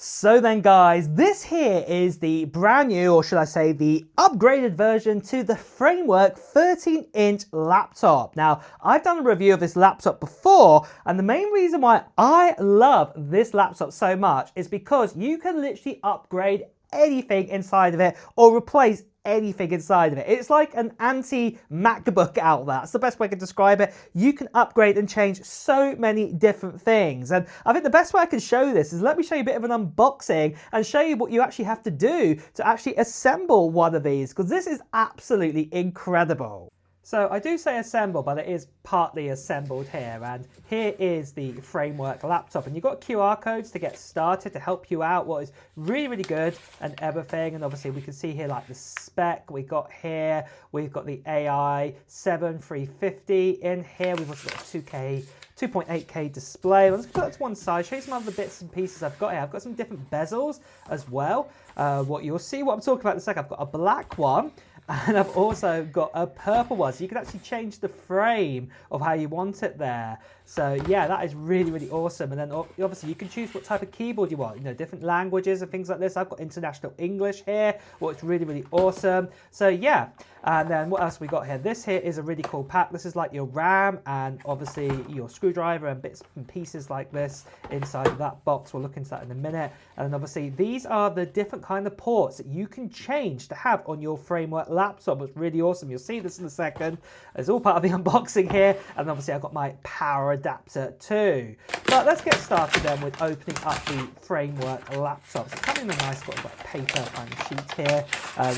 So then guys, this here is the brand new, or should I say the upgraded version to the Framework 13-inch laptop. Now, I've done a review of this laptop before, and the main reason why I love this laptop so much is because you can literally upgrade anything inside of it or replace anything inside of it. It's like an anti-MacBook out there. That's the best way I can describe it. You can upgrade and change so many different things. And I think the best way I can show this is let me show you a bit of an unboxing and show you what you actually have to do to actually assemble one of these, because this is absolutely incredible. So I do say assemble, but it is partly assembled here, and here is the Framework laptop, and you've got QR codes to get started to help you out, what is really, really good and everything. And obviously we can see here like the spec we got here. We've got the AI 7350 in here. We've also got a 2.8K display. Let's put that to one side, show you some other bits and pieces I've got here. I've got some different bezels as well. What you'll see what I'm talking about in a second. I've got a black one, and I've also got a purple one, so you can actually change the frame of how you want it there. So yeah, that is really, really awesome. And then obviously you can choose what type of keyboard you want, you know, different languages and things like this. I've got international English here, which is really, really awesome. So yeah, and then what else we got here? This here is a really cool pack. This is like your RAM and obviously your screwdriver and bits and pieces like this inside of that box. We'll look into that in a minute. And then obviously these are the different kind of ports that you can change to have on your Framework laptop. It's really awesome. You'll see this in a second. It's all part of the unboxing here. And obviously I've got my power adapter too. But let's get started then with opening up the Framework laptop. So it's coming in a nice sort of like paper kind of sheet here.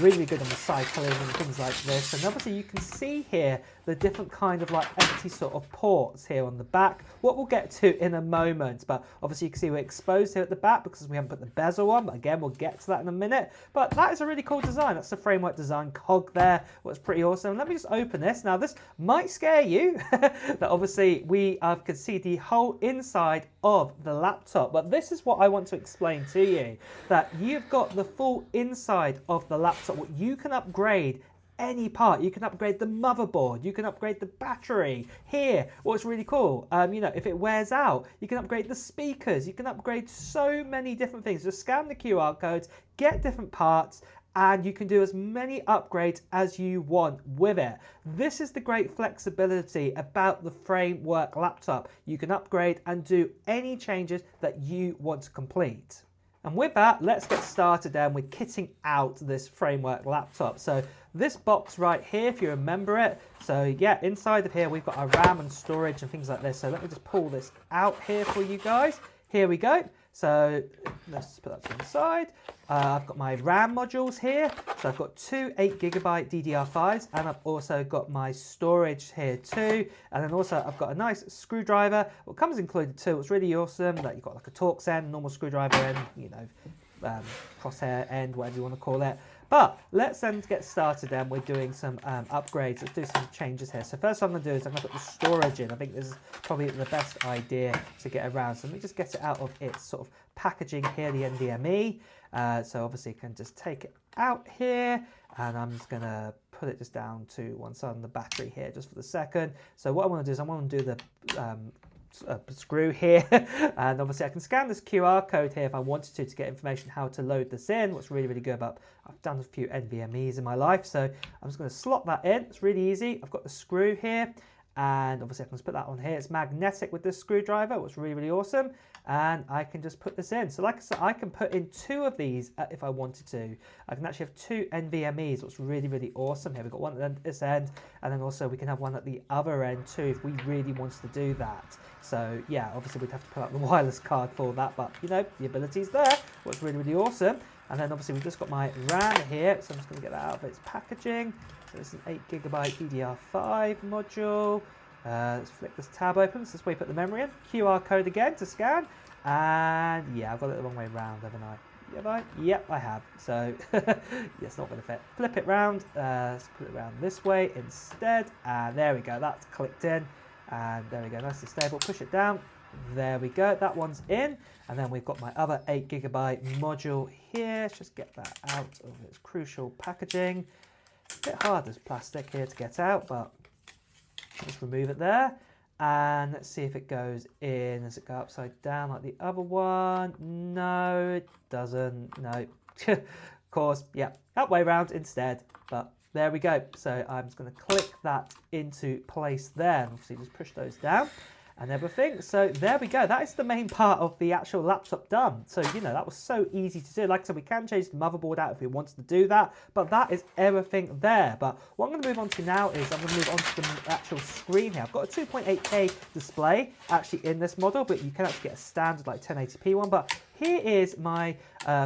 Really good on the side colours and things like this. And obviously you can see here the different kind of like empty sort of ports here on the back, what we'll get to in a moment. But obviously you can see we're exposed here at the back because we haven't put the bezel on, but again we'll get to that in a minute. But that is a really cool design. That's the Framework design cog there, what's pretty awesome. Let me just open this. Now this might scare you that obviously we can see the whole inside of the laptop, but this is what I want to explain to you, that you've got the full inside of the laptop. What you can upgrade any part. You can upgrade the motherboard, you can upgrade the battery. Here, what's really cool, you know, if it wears out, you can upgrade the speakers, you can upgrade so many different things. Just scan the QR codes, get different parts, and you can do as many upgrades as you want with it. This is the great flexibility about the Framework laptop. You can upgrade and do any changes that you want to complete. And with that, let's get started then with kitting out this Framework laptop. So this box right here, if you remember it, so yeah, inside of here we've got our RAM and storage and things like this. So let me just pull this out here for you guys. Here we go. So let's put that to one side. I've got my RAM modules here. So I've got two 8GB DDR5s, and I've also got my storage here too. And then also I've got a nice screwdriver. What comes included too, it's really awesome that you've got like a Torx end, normal screwdriver end, you know, crosshair end, whatever you want to call it. But let's then get started then with doing some upgrades. Let's do some changes here. So first what I'm going to do is I'm going to put the storage in. I think this is probably the best idea to get around. So let me just get it out of its sort of packaging here, the NVMe. So obviously you can just take it out here, and I'm just going to put it just down to one side on the battery here just for the second. So what I want to do is I want to do the screw here, and obviously I can scan this QR code here if I wanted to get information how to load this in. What's really, really good about, I've done a few NVMEs in my life, so I'm just going to slot that in. It's really easy. I've got the screw here, and obviously I can just put that on here. It's magnetic with this screwdriver, which is really, really awesome. And I can just put this in. So like I said, I can put in two of these if I wanted to. I can actually have two NVMEs, which is really, really awesome. Here we've got one at this end, and then also we can have one at the other end too if we really wanted to do that. So yeah, obviously we'd have to put out the wireless card for that, but you know, the ability's there, what's really, really awesome. And then obviously we've just got my RAM here, so I'm just going to get that out of its packaging. So this is an 8GB DDR5 module. Let's flick this tab open. This is where you put the memory in. QR code again to scan. And yeah, I've got it the wrong way round, haven't I? Have I? Yep, I have. So yeah, it's not going to fit. Flip it round. Let's put it around this way instead. And there we go. That's clicked in. And there we go. Nice and stable. Push it down. There we go. That one's in. And then we've got my other 8GB module here. Let's just get that out of its crucial packaging. A bit hard, this plastic here to get out, but just remove it there. And let's see if it goes in. Does it go upside down like the other one? No, it doesn't. No. Of course, yeah, that way around instead. But there we go. So I'm just going to click that into place there. And obviously just push those down and everything. So there we go. That is the main part of the actual laptop done. So, you know, that was so easy to do. Like I said, we can change the motherboard out if we wanted to do that, but that is everything there. But what I'm going to move on to now is I'm going to move on to the actual screen here. I've got a 2.8K display actually in this model, but you can actually get a standard like 1080p one. But here is my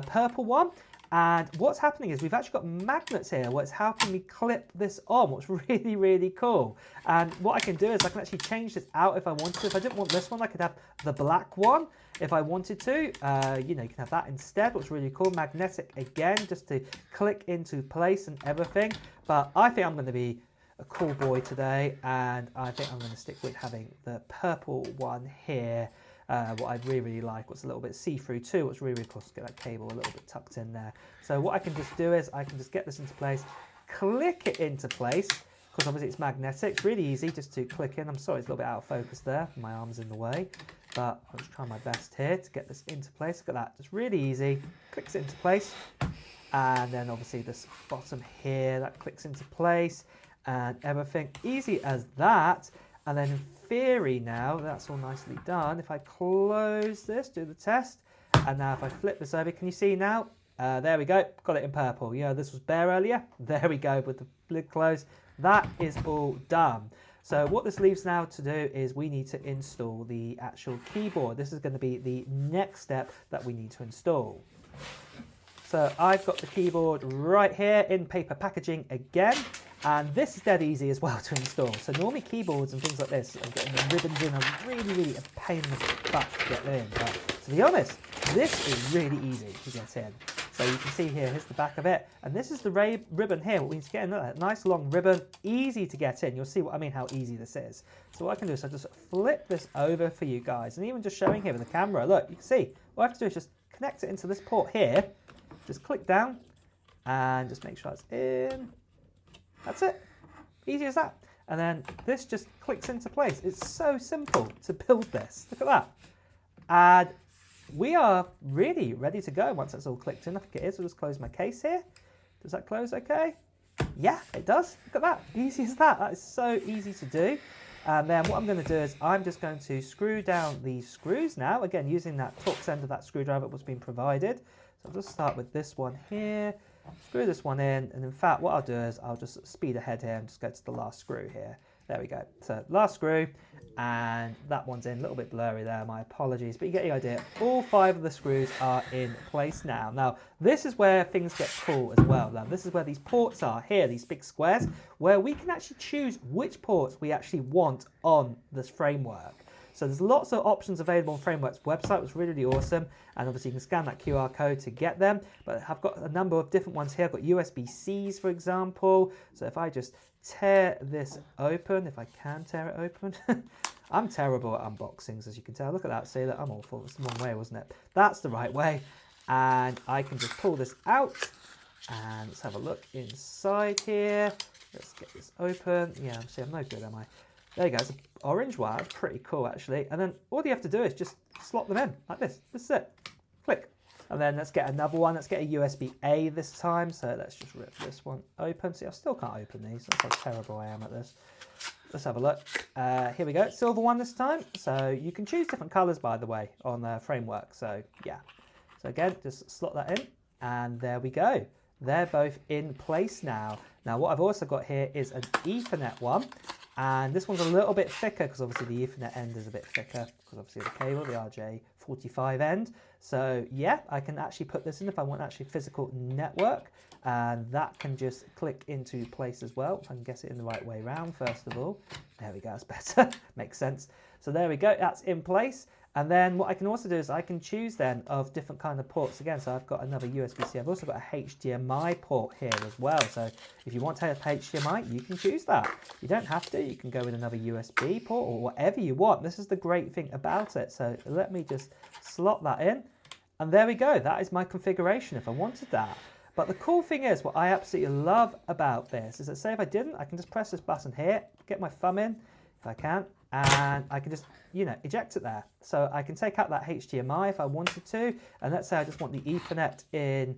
purple one. And what's happening is we've actually got magnets here where it's helping me clip this on, what's really, really cool. And what I can do is I can actually change this out if I wanted to. If I didn't want this one, I could have the black one if I wanted to. You know, you can have that instead, what's really cool. Magnetic again, just to click into place and everything. But I think I'm going to be a cool boy today, and I think I'm going to stick with having the purple one here. What I really, really like, what's a little bit see-through too, what's really, really cool to get that cable a little bit tucked in there. So what I can just do is I can just get this into place, click it into place, because obviously it's magnetic. It's really easy just to click in. I'm sorry, it's a little bit out of focus there. My arm's in the way, but I'll just try my best here to get this into place. Look at that, just really easy. Clicks it into place. And then obviously this bottom here, that clicks into place and everything. Easy as that. And then in theory now, that's all nicely done. If I close this, do the test, and now if I flip this over, can you see now? There we go, got it in purple. You know, this was bare earlier. There we go with the lid closed. That is all done. So what this leaves now to do is we need to install the actual keyboard. This is going to be the next step that we need to install. So I've got the keyboard right here in paper packaging again. And this is dead easy as well to install. So normally keyboards and things like this, and getting the ribbons in are really, really a pain in the butt to get them in. But to be honest, this is really easy to get in. So you can see here, here's the back of it. And this is the ribbon here. What we need to get in, that nice long ribbon, easy to get in. You'll see what I mean, how easy this is. So what I can do is I just flip this over for you guys. And even just showing here with the camera, look, you can see, what I have to do is just connect it into this port here. Just click down and just make sure it's in. That's it. Easy as that. And then this just clicks into place. It's so simple to build this. Look at that. And we are really ready to go once that's all clicked in. I think it is. I'll just close my case here. Does that close okay? Yeah, it does. Look at that. Easy as that. That is so easy to do. And then what I'm going to do is I'm just going to screw down these screws now. Again, using that Torx end of that screwdriver that was being provided. So I'll just start with this one here. Screw this one in, and in fact what I'll do is I'll just speed ahead here and just go to the last screw here. There we go. So last screw, and that one's in, a little bit blurry there, my apologies, but you get the idea. All 5 of the screws are in place now. Now this is where things get cool as well. Now this is where these ports are here, these big squares, where we can actually choose which ports we actually want on this framework. So there's lots of options available on Framework's website, which is really, really awesome. And obviously you can scan that QR code to get them. But I've got a number of different ones here. I've got USB-Cs, for example. So if I just tear this open, if I can tear it open. I'm terrible at unboxings, as you can tell. Look at that. See, that I'm awful. It's the wrong way, wasn't it? That's the right way. And I can just pull this out. And let's have a look inside here. Let's get this open. Yeah, see, I'm no good, am I? There you go, it's an orange wire, it's pretty cool actually. And then all you have to do is just slot them in, like this. This is it, click. And then let's get another one, let's get a USB-A this time. So let's just rip this one open. See, I still can't open these, that's how terrible I am at this. Let's have a look. Here we go, silver one this time. So you can choose different colors, by the way, on the framework. So yeah, so again, just slot that in, and there we go. They're both in place now. Now what I've also got here is an Ethernet one. And this one's a little bit thicker because obviously the Ethernet end is a bit thicker because obviously the cable, the RJ45 end. So yeah, I can actually put this in if I want actually physical network, and that can just click into place as well. If I can get it in the right way around first of all. There we go, that's better, makes sense. So there we go, that's in place. And then what I can also do is I can choose then of different kind of ports again. So I've got another USB-C. I've also got a HDMI port here as well. So if you want to have HDMI, you can choose that. You don't have to. You can go with another USB port or whatever you want. This is the great thing about it. So let me just slot that in. And there we go. That is my configuration if I wanted that. But the cool thing is, what I absolutely love about this is that say if I didn't, I can just press this button here, get my thumb in if I can. and I can just, eject it there. So I can take out that HDMI if I wanted to, and let's say I just want the Ethernet in,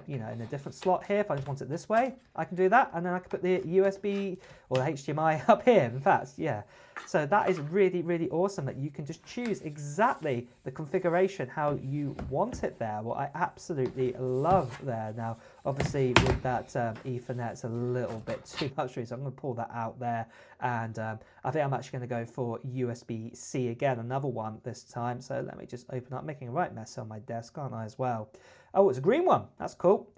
in a different slot here. If I just want it this way, I can do that, and then I can put the USB or the HDMI up here. In fact, yeah. So that is really, really awesome that you can just choose exactly the configuration how you want it there. What I absolutely love there. Now, obviously with that Ethernet, it's a little bit too much for me, so I'm going to pull that out there, and I think I'm actually going to go for USB-C again, another one this time. So let me just open up, making a right mess on my desk, aren't I, as well? Oh, it's a green one. That's cool.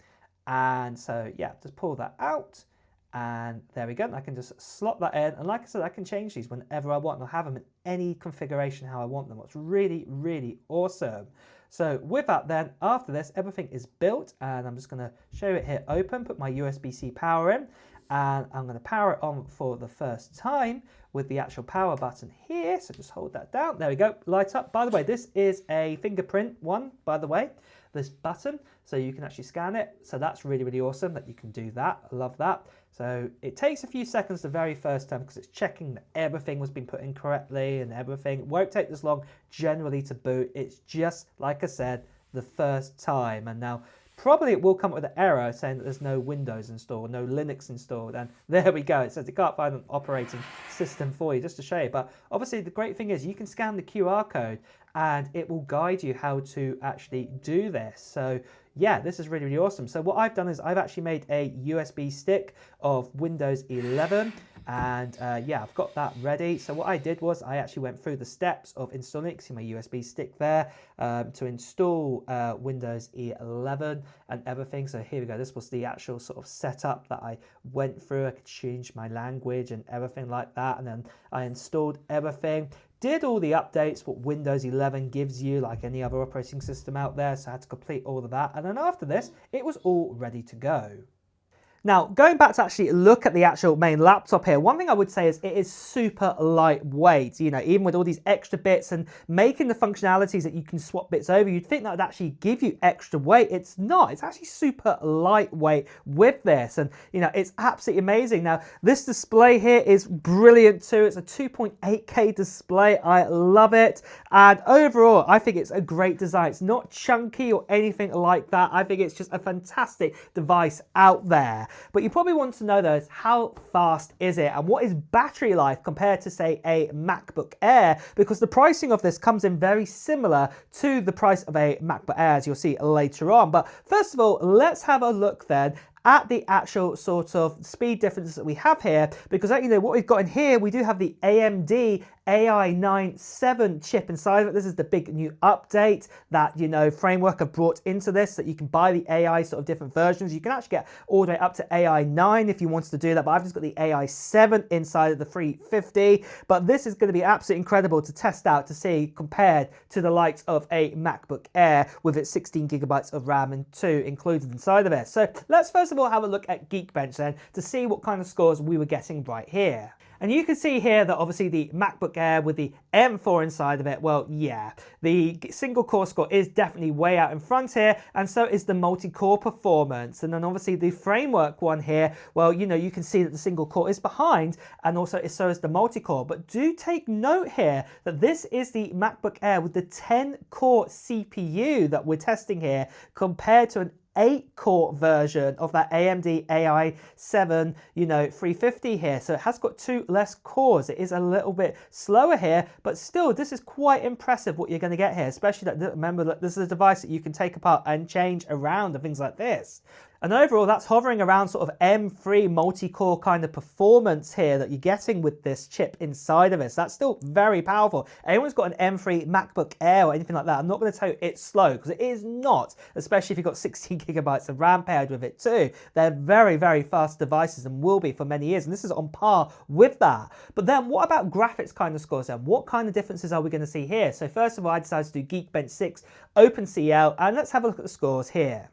And so, yeah, just pull that out. And there we go. I can just slot that in. And like I said, I can change these whenever I want. And I'll have them in any configuration how I want them. It's really, really awesome. So with that then, after this, everything is built. And I'm just going to show it here open, put my USB-C power in. And I'm going to power it on for the first time with the actual power button here. So just hold that down. There we go. Light up. By the way, this is a fingerprint one, by the way, this button. So you can actually scan it. So that's really, really awesome that you can do that. I love that. So it takes a few seconds the very first time because it's checking that everything was being put in correctly and everything. It won't take this long generally to boot. It's just, like I said, the first time. And now probably it will come up with an error saying that there's no Windows installed, no Linux installed, and there we go. It says it can't find an operating system for you, just to show you. But obviously the great thing is you can scan the QR code and it will guide you how to actually do this. So yeah, this is really, really awesome. So what I've done is I've actually made a USB stick of Windows 11. And yeah, I've got that ready. So what I did was I actually went through the steps of installing it. See my USB stick there to install Windows 11 and everything. So here we go. This was the actual sort of setup that I went through. I could change my language and everything like that. And then I installed everything. Did all the updates, what Windows 11 gives you, like any other operating system out there. So I had to complete all of that. And then after this, it was all ready to go. Now, going back to actually look at the actual main laptop here, one thing I would say is it is super lightweight. Even with all these extra bits and making the functionalities that you can swap bits over, you'd think that would actually give you extra weight. It's not. It's actually super lightweight with this. And, it's absolutely amazing. Now, this display here is brilliant too. It's a 2.8K display. I love it. And overall, I think it's a great design. It's not chunky or anything like that. I think it's just a fantastic device out there. But you probably want to know though is how fast is it and what is battery life compared to say a MacBook Air, because the pricing of this comes in very similar to the price of a MacBook Air as you'll see later on. But first of all, let's have a look then at the actual sort of speed differences that we have here, because what we've got in here, we do have the AMD AI 9.7 chip inside of it. This is the big new update that, Framework have brought into this, that you can buy the AI sort of different versions. You can actually get all the way up to AI 9 if you wanted to do that, but I've just got the AI 7 inside of the 350. But this is going to be absolutely incredible to test out to see compared to the likes of a MacBook Air with its 16 gigabytes of RAM and 2 included inside of it. So let's first of all have a look at Geekbench then to see what kind of scores we were getting right here. And you can see here that obviously the MacBook Air with the M4 inside of it, well, yeah, the single core score is definitely way out in front here, and so is the multi-core performance. And then obviously the Framework one here, well, you can see that the single core is behind, and also so is the multi-core. But do take note here that this is the MacBook Air with the 10-core CPU that we're testing here compared to an 8-core version of that AMD AI 7, 350 here. So it has got 2 less cores. It is a little bit slower here, but still, this is quite impressive what you're going to get here, especially that, remember that this is a device that you can take apart and change around and things like this. And overall, that's hovering around sort of M3 multi-core kind of performance here that you're getting with this chip inside of it. So that's still very powerful. Anyone's got an M3 MacBook Air or anything like that, I'm not going to tell you it's slow, because it is not, especially if you've got 16 gigabytes of RAM paired with it too. They're very, very fast devices and will be for many years. And this is on par with that. But then what about graphics kind of scores then? What kind of differences are we going to see here? So first of all, I decided to do Geekbench 6 OpenCL, and let's have a look at the scores here.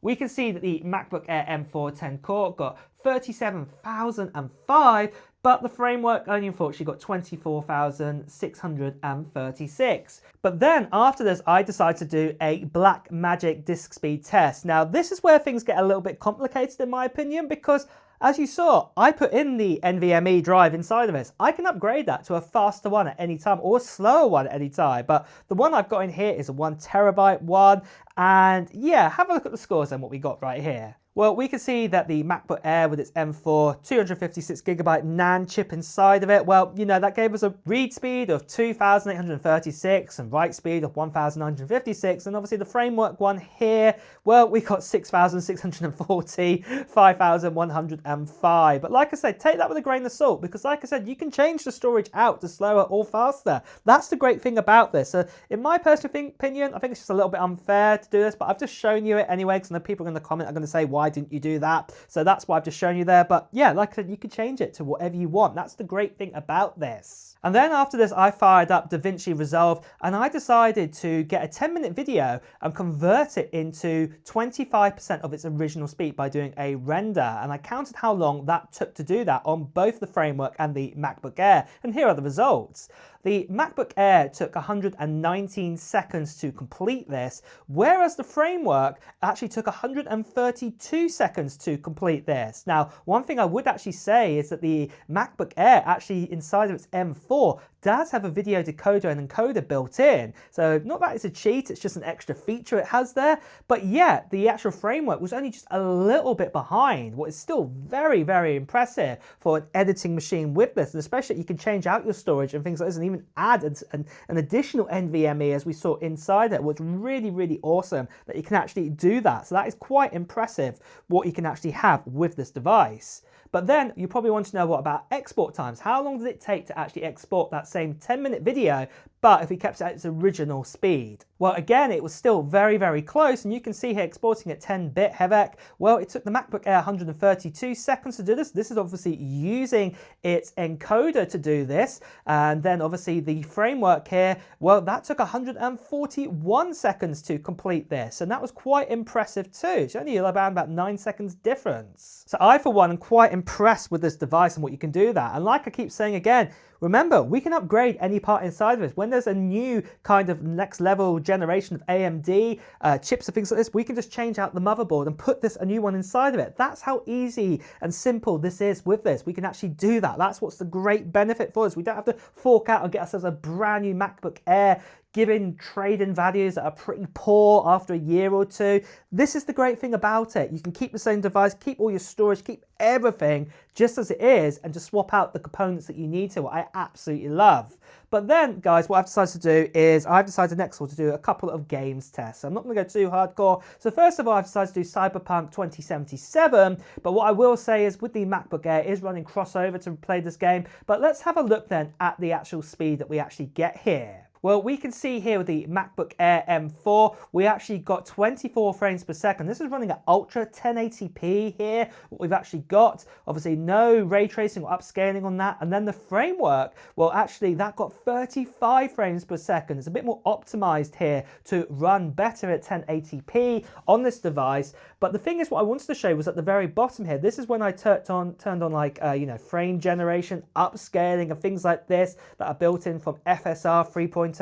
We can see that the MacBook Air M4 10-core got 37,005, but the Framework only unfortunately got 24,636. But then after this, I decided to do a Blackmagic disk speed test. Now, this is where things get a little bit complicated in my opinion, because as you saw, I put in the NVMe drive inside of this. I can upgrade that to a faster one at any time or a slower one at any time, but the one I've got in here is a 1TB one, and yeah, have a look at the scores and what we got right here. Well, we can see that the MacBook Air with its M4 256GB NAND chip inside of it, well, you know, that gave us a read speed of 2,836 and write speed of 1,956, and obviously the framework one here, well, we got 6,640, 5,105. But like I said, take that with a grain of salt, because like I said, you can change the storage out to slower or faster. That's the great thing about this. So in my personal opinion, I think it's just a little bit unfair to do this, but I've just shown you it anyway, because I know people in the comment are going to say, why didn't you do that? So that's why I've just shown you there. But yeah, like I said, you can change it to whatever you want. That's the great thing about this. And then after this, I fired up DaVinci Resolve, and I decided to get a 10-minute video and convert it into 25% of its original speed by doing a render. And I counted how long that took to do that on both the framework and the MacBook Air. And here are the results. The MacBook Air took 119 seconds to complete this, whereas the framework actually took 132 seconds to complete this. Now, one thing I would actually say is that the MacBook Air actually inside of its M4 does have a video decoder and encoder built in. So not that it's a cheat, it's just an extra feature it has there. But yeah, the actual framework was only just a little bit behind, what is still very, very impressive for an editing machine with this. And especially you can change out your storage and things like this, and even add an additional NVMe as we saw inside it, was really, really awesome that you can actually do that. So that is quite impressive what you can actually have with this device. But then you probably want to know, what about export times? How long does it take to actually export that same 10-minute video, but if we kept it at its original speed? Well, again, it was still very, very close, and you can see here exporting at 10-bit HEVC. Well, it took the MacBook Air 132 seconds to do this. This is obviously using its encoder to do this, and then obviously the framework here, well, that took 141 seconds to complete this, and that was quite impressive too. It's only about 9 seconds difference. So I, for one, am quite impressed with this device and what you can do that. And like I keep saying again, remember, we can upgrade any part inside of it. When there's a new kind of next level generation of AMD chips and things like this, we can just change out the motherboard and put a new one inside of it. That's how easy and simple this is with this. We can actually do that. That's what's the great benefit for us. We don't have to fork out and get ourselves a brand new MacBook Air, given trade-in values that are pretty poor after a year or two. This is the great thing about it. You can keep the same device, keep all your storage, keep everything just as it is, and just swap out the components that you need to, what I absolutely love. But then, guys, what I've decided to do is I've decided next of all to do a couple of games tests. So I'm not going to go too hardcore. So first of all, I've decided to do Cyberpunk 2077. But what I will say is with the MacBook Air, it is running crossover to play this game. But let's have a look then at the actual speed that we actually get here. Well, we can see here with the MacBook Air M4, we actually got 24 frames per second. This is running at Ultra 1080p here, what we've actually got. Obviously, no ray tracing or upscaling on that. And then the framework, well, actually, that got 35 frames per second. It's a bit more optimized here to run better at 1080p on this device. But the thing is, what I wanted to show was at the very bottom here. This is when I turned on like, frame generation, upscaling, and things like this that are built in from FSR 3.0.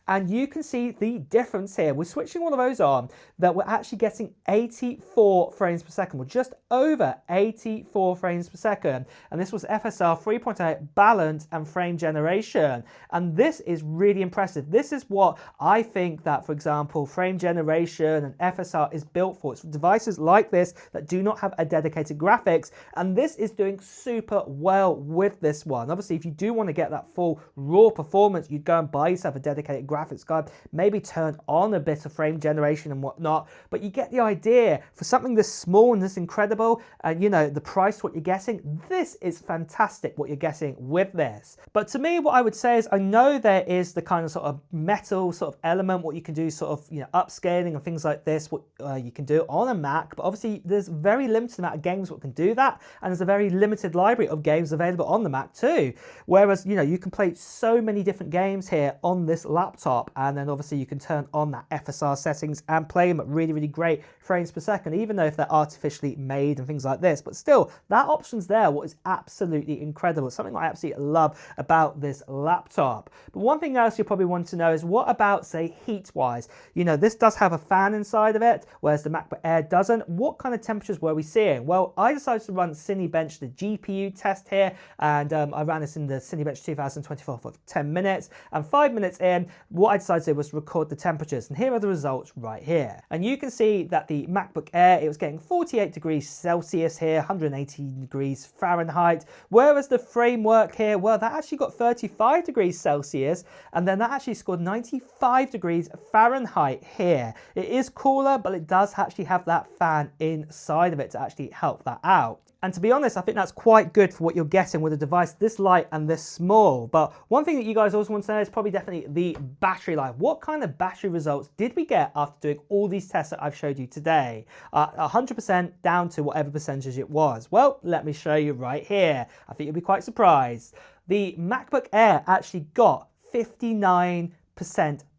And you can see the difference here. We're switching all of those on, that we're actually getting 84 frames per second. We're just over 84 frames per second. And this was FSR 3.8 balance and frame generation. And this is really impressive. This is what I think that, for example, frame generation and FSR is built for. It's for devices like this that do not have a dedicated graphics. And this is doing super well with this one. Obviously, if you do want to get that full raw performance, you'd go and buy yourself a dedicated graphics card, maybe turn on a bit of frame generation and whatnot, but you get the idea. For something this small and this incredible, and the price what you're getting, this is fantastic what you're getting with this. But to me, what I would say is, I know there is the kind of sort of metal sort of element, what you can do sort of upscaling and things like this, what you can do on a Mac, but obviously there's very limited amount of games what can do that, and there's a very limited library of games available on the Mac too, whereas you can play so many different games here on this laptop. laptop, and then obviously you can turn on that FSR settings and play them at really, really great frames per second, even though if they're artificially made and things like this. But still, that option's there, what is absolutely incredible. It's something I absolutely love about this laptop. But one thing else you probably want to know is what about, say, heat-wise? You know, this does have a fan inside of it, whereas the MacBook Air doesn't. What kind of temperatures were we seeing? Well, I decided to run Cinebench, the GPU test here, and I ran this in the Cinebench 2024 for 10 minutes, and 5 minutes in, what I decided to do was record the temperatures, and here are the results right here. And you can see that the MacBook Air, it was getting 48 degrees Celsius here, 118 degrees Fahrenheit, whereas the framework here, well, that actually got 35 degrees Celsius, and then that actually scored 95 degrees Fahrenheit here. It is cooler, but it does actually have that fan inside of it to actually help that out. And to be honest, I think that's quite good for what you're getting with a device this light and this small. But one thing that you guys also want to know is probably definitely the battery life. What kind of battery results did we get after doing all these tests that I've showed you today? 100% down to whatever percentage it was. Well, let me show you right here. I think you'll be quite surprised. The MacBook Air actually got 59%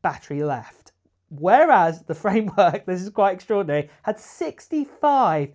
battery left. Whereas the framework, this is quite extraordinary, had 65%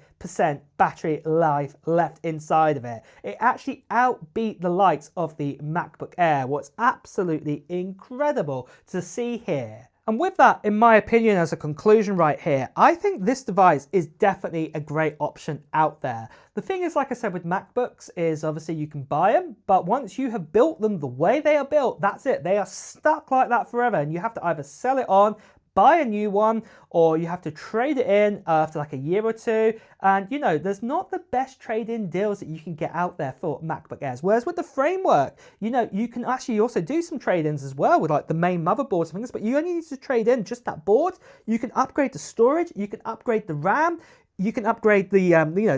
battery life left inside of it. It actually outbeat the likes of the MacBook Air. What's absolutely incredible to see here. And with that, in my opinion, as a conclusion right here, I think this device is definitely a great option out there. The thing is, like I said, with MacBooks is obviously you can buy them, but once you have built them the way they are built, that's it. They are stuck like that forever, and you have to either sell it on, buy a new one, or you have to trade it in after like a year or two. And you know, there's not the best trade-in deals that you can get out there for MacBook Airs. Whereas with the framework, you know, you can actually also do some trade-ins as well with like the main motherboards and things, but you only need to trade in just that board. You can upgrade the storage, you can upgrade the RAM, you can upgrade the,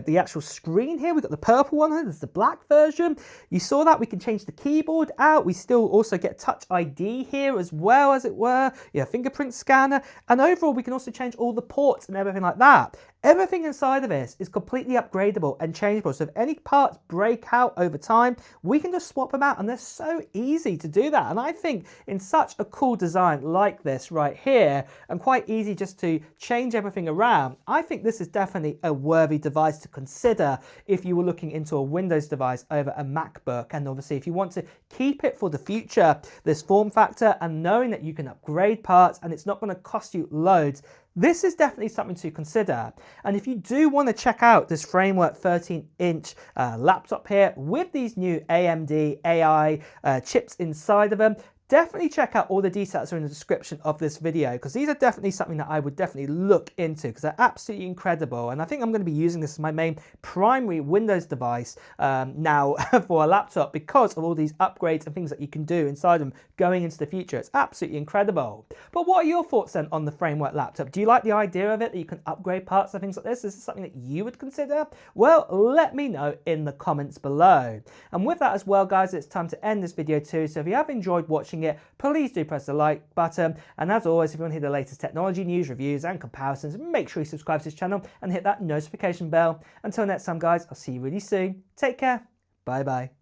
the actual screen here. We've got the purple one, there's the black version. You saw that we can change the keyboard out. We still also get Touch ID here as well, as it were. Yeah, fingerprint scanner. And overall, we can also change all the ports and everything like that. Everything inside of this is completely upgradable and changeable. So if any parts break out over time, we can just swap them out, and they're so easy to do that. And I think in such a cool design like this right here, and quite easy just to change everything around, I think this is definitely a worthy device to consider if you were looking into a Windows device over a MacBook. And obviously if you want to keep it for the future, this form factor and knowing that you can upgrade parts and it's not going to cost you loads, this is definitely something to consider. And if you do want to check out this Framework 13-inch laptop here with these new AMD AI chips inside of them, definitely check out all the details are in the description of this video, because these are definitely something that I would definitely look into because they're absolutely incredible. And I think I'm going to be using this as my main primary Windows device now for a laptop because of all these upgrades and things that you can do inside them going into the future. It's absolutely incredible. But what are your thoughts then on the Framework laptop? Do you like the idea of it, that you can upgrade parts and things like this? Is this something that you would consider? Well, let me know in the comments below. And with that as well, guys, it's time to end this video too. So if you have enjoyed watching it, please do press the like button, and as always, if you want to hear the latest technology news, reviews and comparisons, make sure you subscribe to this channel and hit that notification bell. Until next time, guys, I'll see you really soon. Take care. Bye bye.